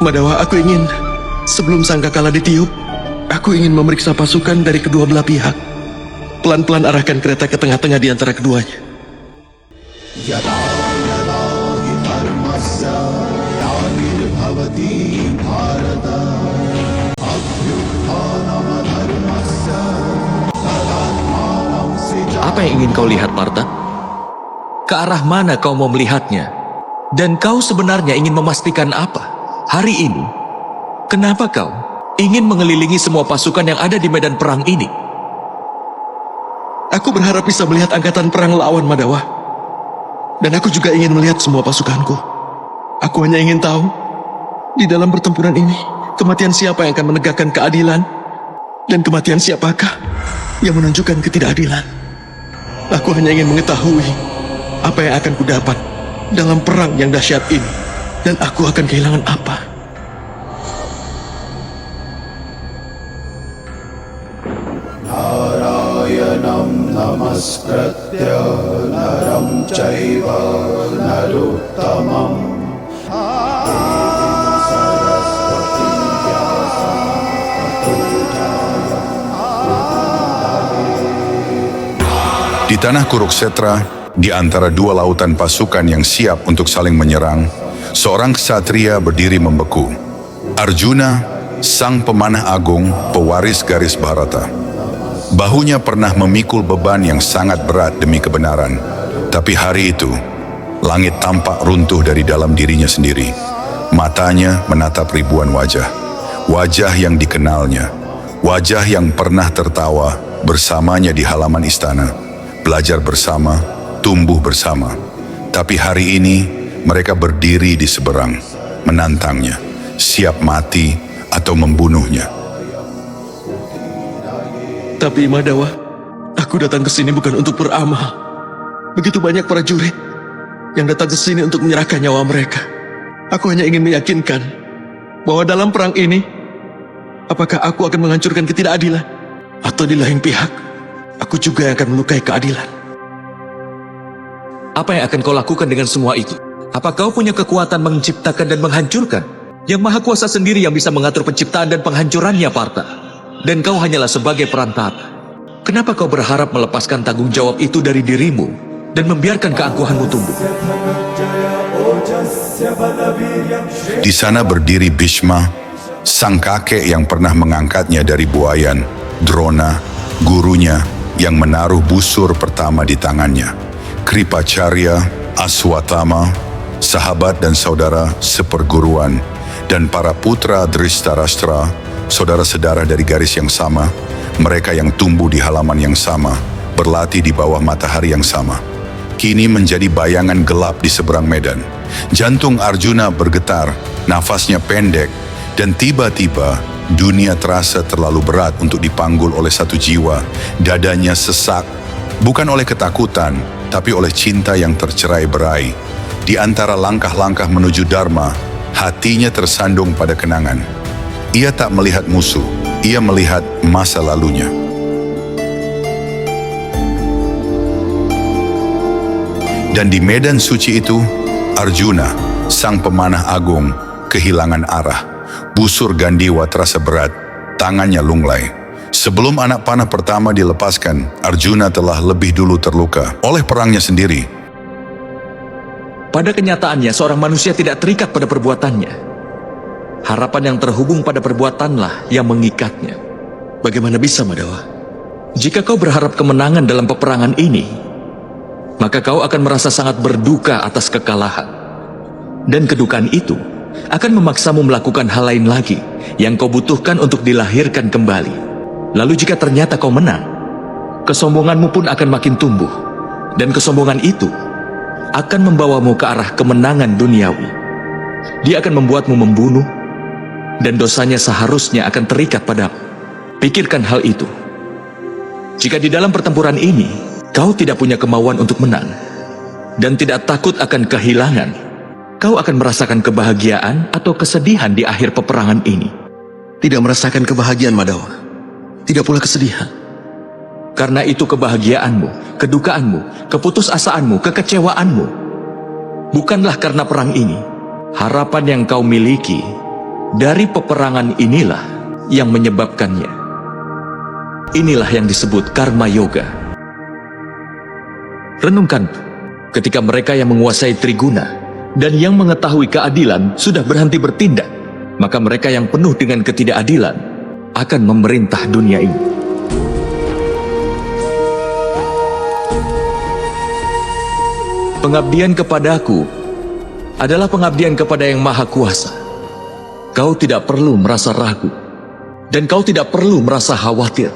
Madawa, aku ingin, sebelum sangkakala ditiup, aku ingin memeriksa pasukan dari kedua belah pihak. Pelan-pelan arahkan kereta ke tengah-tengah di antara keduanya. Apa yang ingin kau lihat, Partha? Ke arah mana kau mau melihatnya? Dan kau sebenarnya ingin memastikan apa? Hari ini, kenapa kau ingin mengelilingi semua pasukan yang ada di medan perang ini? Aku berharap bisa melihat angkatan perang lawan, Madawa. Dan aku juga ingin melihat semua pasukanku. Aku hanya ingin tahu, di dalam pertempuran ini, kematian siapa yang akan menegakkan keadilan, dan kematian siapakah yang menunjukkan ketidakadilan. Aku hanya ingin mengetahui apa yang akan kudapat dalam perang yang dahsyat ini, dan aku akan kehilangan apa. Narayanam namaskratya naram chaiva narottamam Di tanah Kuruksetra, di antara dua lautan pasukan yang siap untuk saling menyerang, seorang ksatria berdiri membeku. Arjuna, sang pemanah agung, pewaris garis Bharata. Bahunya pernah memikul beban yang sangat berat demi kebenaran. Tapi hari itu, langit tampak runtuh dari dalam dirinya sendiri. Matanya menatap ribuan wajah. Wajah yang dikenalnya. Wajah yang pernah tertawa bersamanya di halaman istana. Belajar bersama, tumbuh bersama. Tapi hari ini mereka berdiri di seberang, menantangnya, siap mati atau membunuhnya. Tapi Madawa, aku datang ke sini bukan untuk beramal. Begitu banyak prajurit yang datang ke sini untuk menyerahkan nyawa mereka. Aku hanya ingin meyakinkan bahwa dalam perang ini, apakah aku akan menghancurkan ketidakadilan, atau di lain pihak, aku juga yang akan melukai keadilan. Apa yang akan kau lakukan dengan semua itu? Apa kau punya kekuatan menciptakan dan menghancurkan? Yang Maha Kuasa sendiri yang bisa mengatur penciptaan dan penghancurannya, Partha. Dan kau hanyalah sebagai perantara. Kenapa kau berharap melepaskan tanggung jawab itu dari dirimu dan membiarkan keangkuhanmu tumbuh? Di sana berdiri Bhishma, sang kakek yang pernah mengangkatnya dari buayan, Drona, gurunya yang menaruh busur pertama di tangannya, Kripacarya, Aswatthama, sahabat dan saudara seperguruan, dan para putra Dhritarashtra, saudara sedarah dari garis yang sama, mereka yang tumbuh di halaman yang sama, berlatih di bawah matahari yang sama. Kini menjadi bayangan gelap di seberang medan. Jantung Arjuna bergetar, nafasnya pendek, dan tiba-tiba dunia terasa terlalu berat untuk dipanggul oleh satu jiwa. Dadanya sesak, bukan oleh ketakutan, tapi oleh cinta yang tercerai-berai. Di antara langkah-langkah menuju Dharma, hatinya tersandung pada kenangan. Ia tak melihat musuh, ia melihat masa lalunya. Dan di medan suci itu, Arjuna, sang pemanah agung, kehilangan arah. Busur Gandiwa terasa berat, tangannya lunglai. Sebelum anak panah pertama dilepaskan, Arjuna telah lebih dulu terluka oleh perangnya sendiri. Pada kenyataannya, seorang manusia tidak terikat pada perbuatannya. Harapan yang terhubung pada perbuatanlah yang mengikatnya. Bagaimana bisa, Madawa? Jika kau berharap kemenangan dalam peperangan ini, maka kau akan merasa sangat berduka atas kekalahan. Dan kedukaan itu akan memaksamu melakukan hal lain lagi yang kau butuhkan untuk dilahirkan kembali. Lalu jika ternyata kau menang, kesombonganmu pun akan makin tumbuh. Dan kesombongan itu akan membawamu ke arah kemenangan duniawi. Dia akan membuatmu membunuh, dan dosanya seharusnya akan terikat padamu. Pikirkan hal itu. Jika di dalam pertempuran ini, kau tidak punya kemauan untuk menang, dan tidak takut akan kehilangan, kau akan merasakan kebahagiaan atau kesedihan di akhir peperangan ini. Tidak merasakan kebahagiaan, Madawa. Tidak pula kesedihan. Karena itu kebahagiaanmu, kedukaanmu, keputusasaanmu, kekecewaanmu bukanlah karena perang ini. Harapan yang kau miliki Dari peperangan inilah yang menyebabkannya. Inilah yang disebut karma yoga. Renungkan, ketika mereka yang menguasai Triguna dan yang mengetahui keadilan sudah berhenti bertindak, maka mereka yang penuh dengan ketidakadilan akan memerintah dunia ini. Pengabdian kepadaku adalah pengabdian kepada Yang Maha Kuasa. Kau tidak perlu merasa ragu, dan kau tidak perlu merasa khawatir.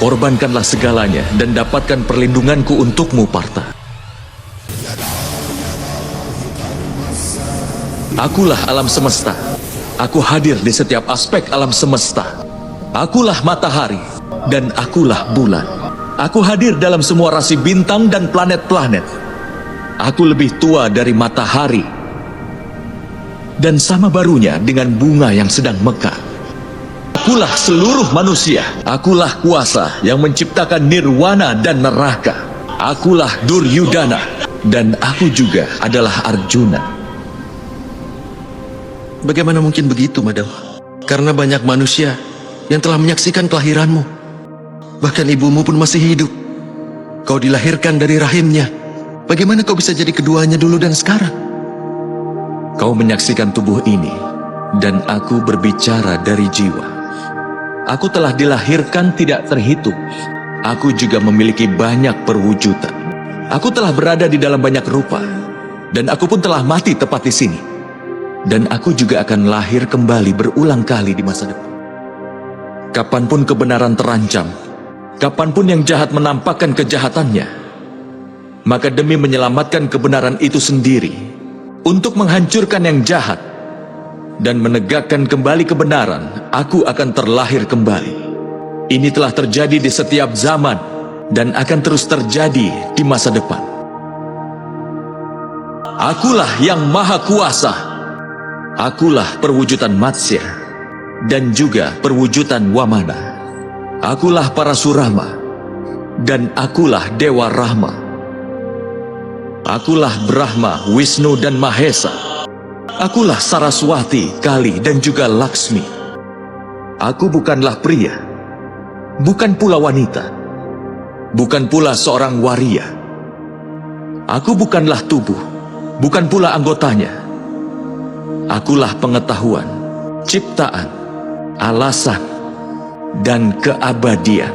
Korbankanlah segalanya dan dapatkan perlindunganku untukmu, Partha. Akulah alam semesta. Aku hadir di setiap aspek alam semesta. Akulah matahari, dan akulah bulan. Aku hadir dalam semua rasi bintang dan planet-planet. Aku lebih tua dari matahari, dan sama barunya dengan bunga yang sedang mekar. Akulah seluruh manusia. Akulah kuasa yang menciptakan nirwana dan neraka. Akulah Duryudana, dan aku juga adalah Arjuna. Bagaimana mungkin begitu, Madhawa? Karena banyak manusia yang telah menyaksikan kelahiranmu. Bahkan ibumu pun masih hidup. Kau dilahirkan dari rahimnya. Bagaimana kau bisa jadi keduanya dulu dan sekarang? Kau menyaksikan tubuh ini, dan aku berbicara dari jiwa. Aku telah dilahirkan tidak terhitung. Aku juga memiliki banyak perwujudan. Aku telah berada di dalam banyak rupa, dan aku pun telah mati tepat di sini. Dan aku juga akan lahir kembali berulang kali di masa depan. Kapanpun kebenaran terancam, kapanpun yang jahat menampakkan kejahatannya, maka demi menyelamatkan kebenaran itu sendiri, untuk menghancurkan yang jahat dan menegakkan kembali kebenaran, aku akan terlahir kembali. Ini telah terjadi di setiap zaman dan akan terus terjadi di masa depan. Akulah yang maha kuasa. Akulah perwujudan Matsya dan juga perwujudan Wamana. Akulah Parasurama dan akulah Dewa Rahma. Akulah Brahma, Wisnu, dan Mahesa. Akulah Saraswati, Kali, dan juga Laksmi. Aku bukanlah pria, bukan pula wanita, bukan pula seorang waria. Aku bukanlah tubuh, bukan pula anggotanya. Akulah pengetahuan, ciptaan, alasan, dan keabadian.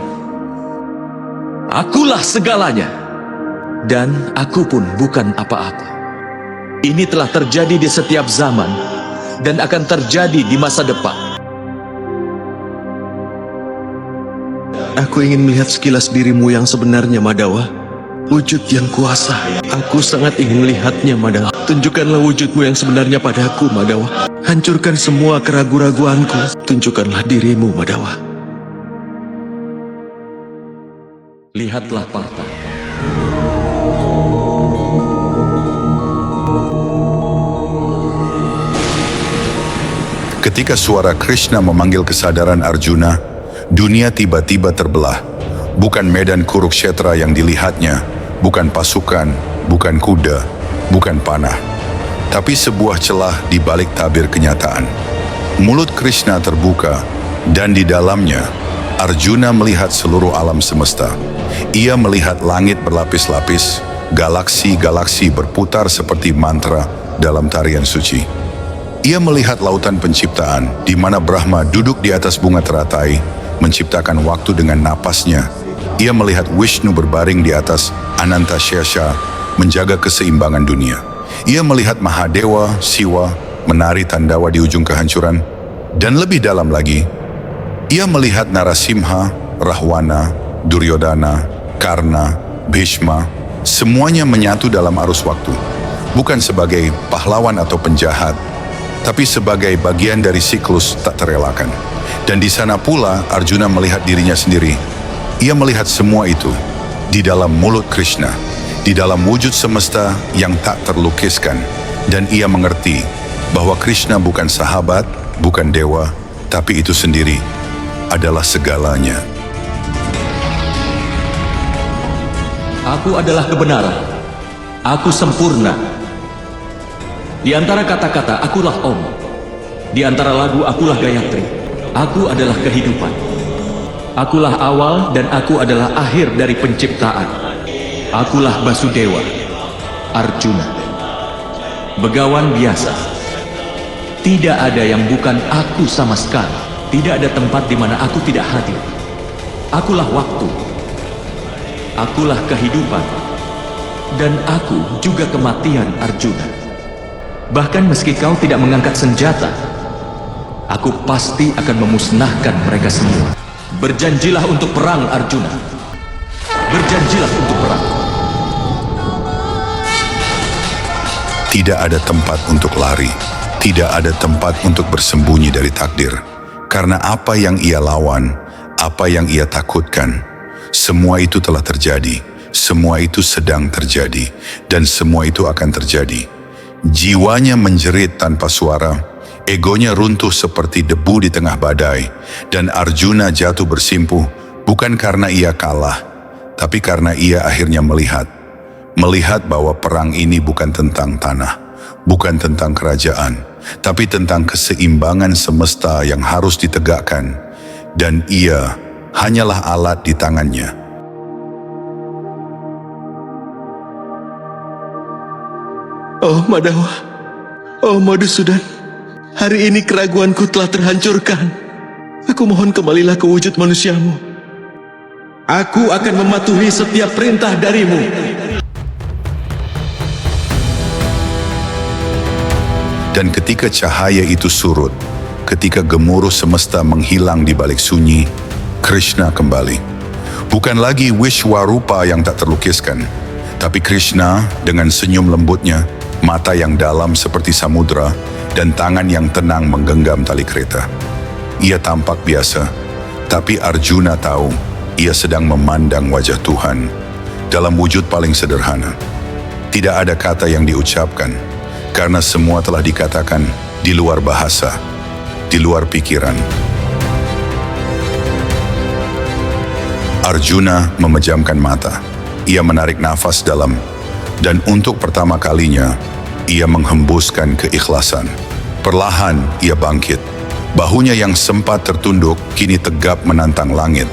Akulah segalanya. Dan aku pun bukan apa-apa. Ini telah terjadi di setiap zaman dan akan terjadi di masa depan. Aku ingin melihat sekilas dirimu yang sebenarnya, Madhawa. Wujud yang kuasa. Aku sangat ingin melihatnya, Madhawa. Tunjukkanlah wujudmu yang sebenarnya padaku, Madhawa. Hancurkan semua keraguan-raguanku. Tunjukkanlah dirimu, Madhawa. Lihatlah, Partha. Ketika suara Krishna memanggil kesadaran Arjuna, dunia tiba-tiba terbelah. Bukan medan Kurukshetra yang dilihatnya, bukan pasukan, bukan kuda, bukan panah, tapi sebuah celah di balik tabir kenyataan. Mulut Krishna terbuka, dan di dalamnya, Arjuna melihat seluruh alam semesta. Ia melihat langit berlapis-lapis, galaksi-galaksi berputar seperti mantra dalam tarian suci. Ia melihat lautan penciptaan, di mana Brahma duduk di atas bunga teratai, menciptakan waktu dengan napasnya. Ia melihat Vishnu berbaring di atas Ananta Shesha, menjaga keseimbangan dunia. Ia melihat Mahadewa, Siwa, menari tandawa di ujung kehancuran. Dan lebih dalam lagi, ia melihat Narasimha, Rahwana, Duryodhana, Karna, Bhishma, semuanya menyatu dalam arus waktu. Bukan sebagai pahlawan atau penjahat, tapi sebagai bagian dari siklus tak terelakkan. Dan di sana pula Arjuna melihat dirinya sendiri. Ia melihat semua itu di dalam mulut Krishna, di dalam wujud semesta yang tak terlukiskan. Dan ia mengerti bahwa Krishna bukan sahabat, bukan dewa, tapi itu sendiri adalah segalanya. Aku adalah kebenaran. Aku sempurna. Di antara kata-kata akulah Om, Di antara lagu Akulah Gayatri, aku adalah kehidupan. Akulah awal dan aku adalah akhir dari penciptaan. Akulah Basudewa, Arjuna. Begawan biasa. Tidak ada yang bukan aku sama sekali. Tidak ada tempat di mana aku tidak hadir. Akulah waktu. Akulah kehidupan. Dan aku juga kematian, Arjuna. Bahkan meski kau tidak mengangkat senjata, aku pasti akan memusnahkan mereka semua. Berjanjilah untuk perang, Arjuna. Berjanjilah untuk perang. Tidak ada tempat untuk lari, tidak ada tempat untuk bersembunyi dari takdir. Karena apa yang ia lawan, apa yang ia takutkan, semua itu telah terjadi, semua itu sedang terjadi, dan semua itu akan terjadi. Jiwanya menjerit tanpa suara, egonya runtuh seperti debu di tengah badai, dan Arjuna jatuh bersimpuh bukan karena ia kalah, tapi karena ia akhirnya melihat bahwa perang ini bukan tentang tanah, bukan tentang kerajaan, tapi tentang keseimbangan semesta yang harus ditegakkan, dan ia hanyalah alat di tangannya. Oh Madawa, oh Madhusudan, hari ini keraguanku telah terhancurkan. Aku mohon kembalilah ke wujud manusiamu. Aku akan mematuhi setiap perintah darimu. Dan ketika cahaya itu surut, ketika gemuruh semesta menghilang di balik sunyi, Krishna kembali. Bukan lagi Wishwarupa yang tak terlukiskan, tapi Krishna dengan senyum lembutnya, mata yang dalam seperti samudra, dan tangan yang tenang menggenggam tali kereta. Ia tampak biasa, tapi Arjuna tahu ia sedang memandang wajah Tuhan dalam wujud paling sederhana. Tidak ada kata yang diucapkan, karena semua telah dikatakan di luar bahasa, di luar pikiran. Arjuna memejamkan mata. Ia menarik nafas dalam, dan untuk pertama kalinya, ia menghembuskan keikhlasan. Perlahan ia bangkit. Bahunya yang sempat tertunduk kini tegap menantang langit.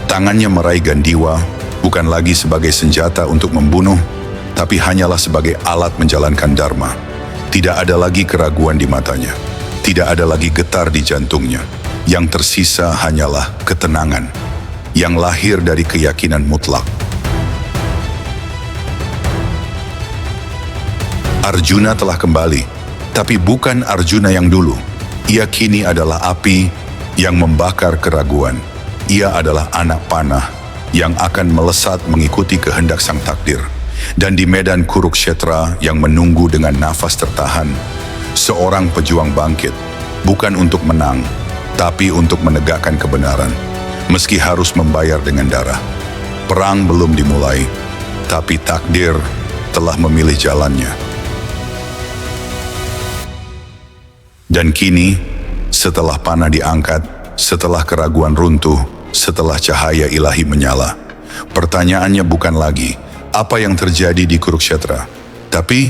Tangannya meraih gandiwa, bukan lagi sebagai senjata untuk membunuh, tapi hanyalah sebagai alat menjalankan dharma. Tidak ada lagi keraguan di matanya. Tidak ada lagi getar di jantungnya. Yang tersisa hanyalah ketenangan, yang lahir dari keyakinan mutlak. Arjuna telah kembali, tapi bukan Arjuna yang dulu. Ia kini adalah api yang membakar keraguan. Ia adalah anak panah yang akan melesat mengikuti kehendak sang takdir. Dan di medan Kurukshetra yang menunggu dengan nafas tertahan, seorang pejuang bangkit, bukan untuk menang, tapi untuk menegakkan kebenaran, meski harus membayar dengan darah. Perang belum dimulai, tapi takdir telah memilih jalannya. Dan kini, setelah panah diangkat, setelah keraguan runtuh, setelah cahaya ilahi menyala, pertanyaannya bukan lagi apa yang terjadi di Kurukshetra, tapi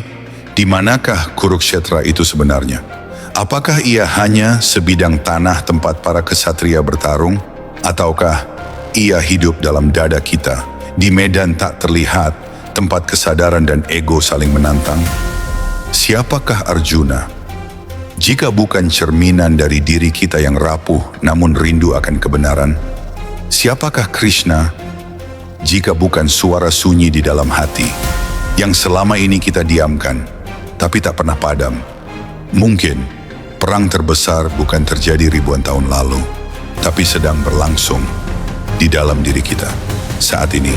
di manakah Kurukshetra itu sebenarnya? Apakah ia hanya sebidang tanah tempat para kesatria bertarung, ataukah ia hidup dalam dada kita, di medan tak terlihat, tempat kesadaran dan ego saling menantang? Siapakah Arjuna? Jika bukan cerminan dari diri kita yang rapuh namun rindu akan kebenaran, siapakah Krishna jika bukan suara sunyi di dalam hati yang selama ini kita diamkan tapi tak pernah padam? Mungkin perang terbesar bukan terjadi ribuan tahun lalu, tapi sedang berlangsung di dalam diri kita saat ini.